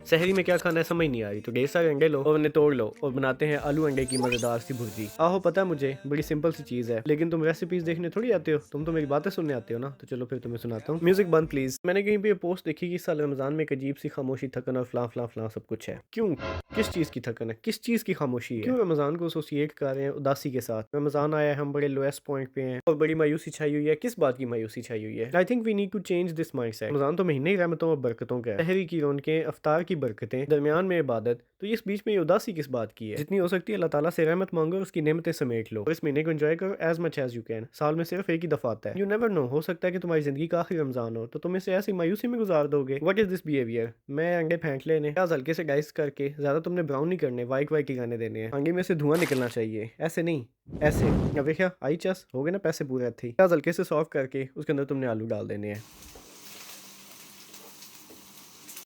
शहरी में क्या खाना है समझ नहीं आ रही, तो ढेर सारे अंडे लो और उन्हें तोड़ लो और बनाते हैं आलू अंडे की मजेदार सी भुर्जी। आहो पता है मुझे, बड़ी सिंपल सी चीज है, लेकिन तुम रेसिपीज देखने थोड़ी आते हो, तुम तो मेरी बातें सुनने आते हो ना। तो चलो फिर तुम्हें सुनाता हूँ। म्यूजिक बंद प्लीज। मैंने कहीं पे पोस्ट देखी कि इस साल रमजान में एक अजीब सी खामोशी, थकन और फलां फलां फलां सब कुछ है। क्यों? किस चीज की थकन है, किस चीज की खामोशी है? क्यों रमजान को एसोसिएट कर रहे हैं उदासी के साथ? रमजान आया है, हम बड़े लोएस्ट पॉइंट पे हैं और बड़ी मायूसी छाई हुई है। किस बात की मायूसी छाई हुई है? I think we need to change this mindset. Ramzan तो महीने ही रहमतों और बरकतों का है, शहरी की रौनकें, अफ्तार की बरकतें, दरमियान में इबादत, तो इस बीच में ये उदासी किस बात की है? जितनी हो सकती है अल्लाह ताला से रहमत मांगो और उसकी नेमतें समेट लो और इस महीने को एंजॉय करो as much as you can. साल में सिर्फ एक ही दफा आता है। यू नेवर नो, हो सकता है कि तुम्हारी जिंदगी का आखिरी रमजान हो, तो तुम इसे ऐसी मायूसी में गुजार दोगे। What is this behaviour? मैं अंडे फेंक लेने, प्याज हल्के से डाइस करके, ज्यादा तुमने ब्राउन नहीं करने, वाइट वाइट ही गाने देने हैं। आगे में से धुआं निकलना चाहिए, ऐसे नहीं, ऐसे। अब देखा आई चस हो गए ना पैसे पूरे थे। प्याज हल्के से सॉफ्ट करके उसके अंदर तुमने आलू डाल देने हैं।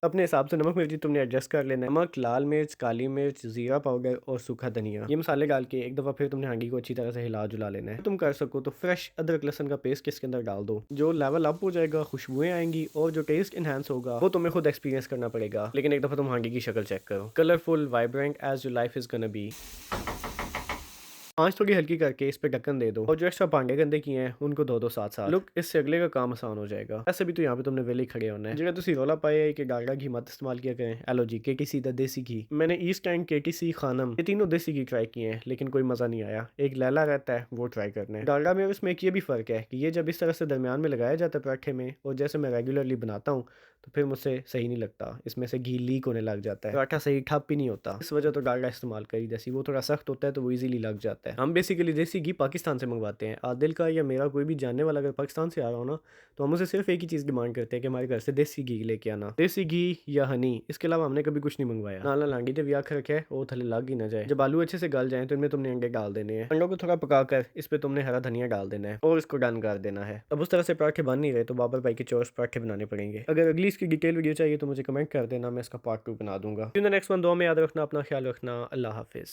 अपने हिसाब से नमक मिर्ची तुमने एडजस्ट कर लेना है। नमक, लाल मिर्च, काली मिर्च, जीरा पाउडर और सूखा धनिया, ये मसाले डाल के एक दफ़ा फिर तुमने हांडी को अच्छी तरह से हिला जुला लेना है। तुम कर सको तो फ्रेश अदरक लहसुन का पेस्ट इसके अंदर डाल दो। जो लेवल अप हो जाएगा, खुशबुएं आएंगी और जो टेस्ट इनहेंस होगा वो तुम्हें खुद एक्सपीरियंस करना पड़ेगा। लेकिन एक दफ़ा तुम हांडी की शक्ल चेक करो, colourful, vibrant as your life is gonna be. आँच थोड़ी हल्की करके इस पे ढक्कन दे दो और जो एक्स्ट्रा भांडे गंदे किए हैं उनको धो दो साथ साथ। लुक, इससे अगले का काम आसान हो जाएगा। ऐसे भी तो यहाँ पे तुमने वेले ही खड़े होना है। जगह तुसी रोला पाए है कि डालडा घी मत इस्तेमाल किया करें। एलो जी, केटीसी दा देसी घी। मैंने ईस्ट एंड केटीसी खानम ये तीनों देसी घी ट्राई किए हैं, लेकिन कोई मजा नहीं आया। एक लैला रहता है वो ट्राई करना है। डालडा में और इसमें एक ये भी फर्क है कि ये जब इस तरह से दरमियान में लगाया जाता है पराठे में, और जैसे मैं रेगुलरली बनाता हूँ तो फिर मुझसे सही नहीं लगता, इसमें से घी लीक होने लग जाता है, पराठा सही ठप ही नहीं होता। इस वजह तो डालडा इस्तेमाल करी, जैसी वो थोड़ा सख्त होता है तो वो इजीली लग जाता है। हम बेसिकली देसी घी पाकिस्तान से मंगवाते हैं। आदिल का या मेरा कोई भी जानने वाला अगर पाकिस्तान से आ रहा हो ना, तो हम उसे सिर्फ एक ही चीज़ डिमांड करते हैं कि हमारे घर से देसी घी लेके आना, देसी घी या हनी। इसके अलावा हमने कभी कुछ नहीं मंगवाया। नाला लांडी तो व्याख रखे है वो थले लग ही ना जाए। जब आलू अच्छे से गल जाए तो इनमें तुमने अंडे डाल देने हैं। अंडों को थोड़ा पकाकर इस पे तुमने हरा धनिया डाल देना है और इसको डन कर देना है। अब उस तरह से पराठे बन नहीं रहे तो बाबर भाई के चोरस पराठे बनाने पड़ेंगे। अगर अगली इसकी डिटेल वीडियो चाहिए तो मुझे कमेंट कर देना, मैं इसका पार्ट 2 बना दूंगा। नेक्स्ट वन, दुआ में याद रखना, अपना ख्याल रखना, अल्लाह हाफिज़।